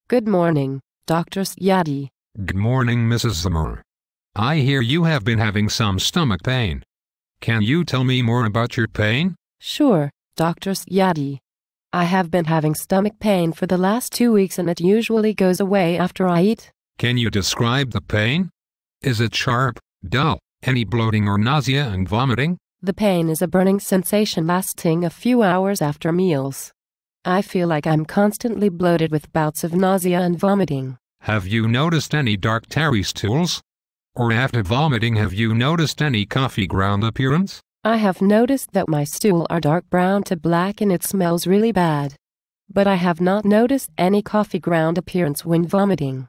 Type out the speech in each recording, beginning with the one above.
Good morning, Dr. Yadi. Good morning, Mrs. Zamora. I hear you have been having some stomach pain. Can you tell me more about your pain? Sure, Dr. Yadi. I have been having stomach pain for the last 2 weeks and it usually goes away after I eat. Can you describe the pain? Is it sharp, dull, any bloating or nausea and vomiting? The pain is a burning sensation lasting a few hours after meals. I feel like I'm constantly bloated with bouts of nausea and vomiting. Have you noticed any dark tarry stools? Or after vomiting, have you noticed any coffee ground appearance? I have noticed that my stool are dark brown to black and it smells really bad. But I have not noticed any coffee ground appearance when vomiting.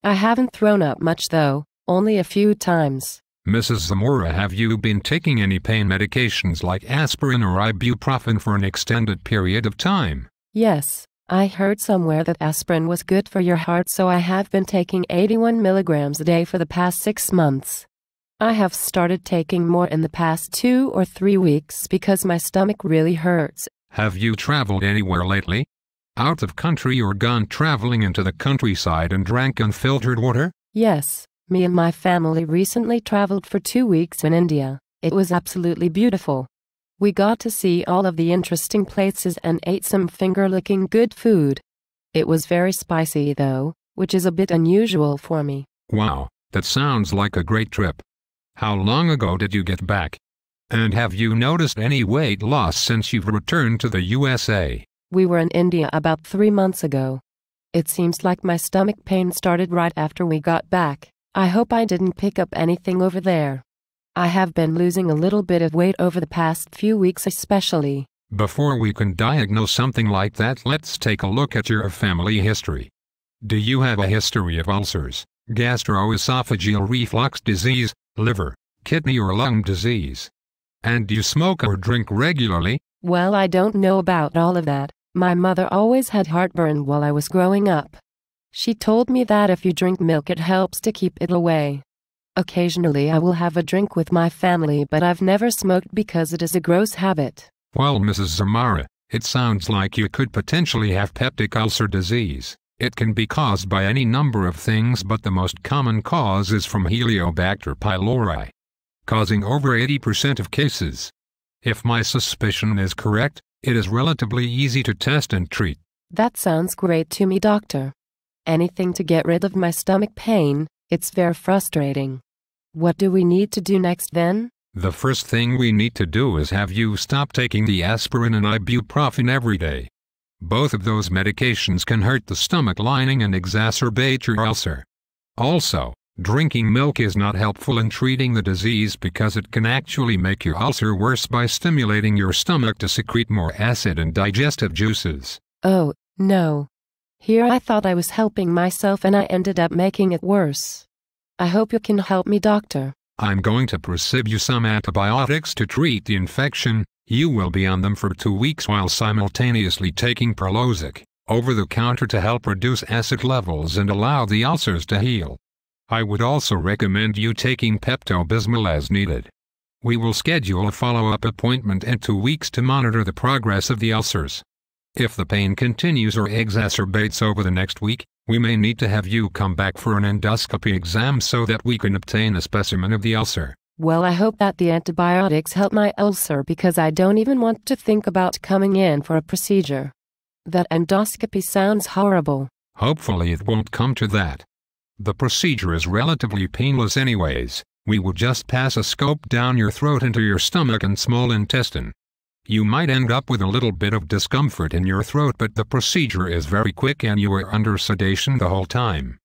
I haven't thrown up much though, only a few times. Mrs. Zamora, have you been taking any pain medications like aspirin or ibuprofen for an extended period of time? Yes, I heard somewhere that aspirin was good for your heart, so I have been taking 81 milligrams a day for the past 6 months. I have started taking more in the past 2 or 3 weeks because my stomach really hurts. Have you traveled anywhere lately? Out of country or gone traveling into the countryside and drank unfiltered water? Yes, me and my family recently traveled for 2 weeks in India. It was absolutely beautiful. We got to see all of the interesting places and ate some finger-licking good food. It was very spicy though, which is a bit unusual for me. Wow, that sounds like a great trip. How long ago did you get back? And have you noticed any weight loss since you've returned to the USA? We were in India about 3 months ago. It seems like my stomach pain started right after we got back. I hope I didn't pick up anything over there. I have been losing a little bit of weight over the past few weeks especially. Before we can diagnose something like that, let's take a look at your family history. Do you have a history of ulcers, gastroesophageal reflux disease, liver, kidney or lung disease? And do you smoke or drink regularly? Well, I don't know about all of that. My mother always had heartburn while I was growing up. She told me that if you drink milk it helps to keep it away. Occasionally I will have a drink with my family, but I've never smoked because it is a gross habit. Well, Mrs. Zamora, it sounds like you could potentially have peptic ulcer disease. It can be caused by any number of things, but the most common cause is from Helicobacter pylori, causing over 80% of cases. If my suspicion is correct, it is relatively easy to test and treat. That sounds great to me, doctor. Anything to get rid of my stomach pain. It's very frustrating. What do we need to do next then? The first thing we need to do is have you stop taking the aspirin and ibuprofen every day. Both of those medications can hurt the stomach lining and exacerbate your ulcer. Also, drinking milk is not helpful in treating the disease because it can actually make your ulcer worse by stimulating your stomach to secrete more acid and digestive juices. Oh, no. Here I thought I was helping myself and I ended up making it worse. I hope you can help me, doctor. I'm going to prescribe you some antibiotics to treat the infection. You will be on them for 2 weeks while simultaneously taking Prilosec, over-the-counter, to help reduce acid levels and allow the ulcers to heal. I would also recommend you taking Pepto-Bismol as needed. We will schedule a follow-up appointment in 2 weeks to monitor the progress of the ulcers. If the pain continues or exacerbates over the next week, we may need to have you come back for an endoscopy exam so that we can obtain a specimen of the ulcer. Well, I hope that the antibiotics help my ulcer because I don't even want to think about coming in for a procedure. That endoscopy sounds horrible. Hopefully it won't come to that. The procedure is relatively painless anyways. We will just pass a scope down your throat into your stomach and small intestine. You might end up with a little bit of discomfort in your throat, but the procedure is very quick and you are under sedation the whole time.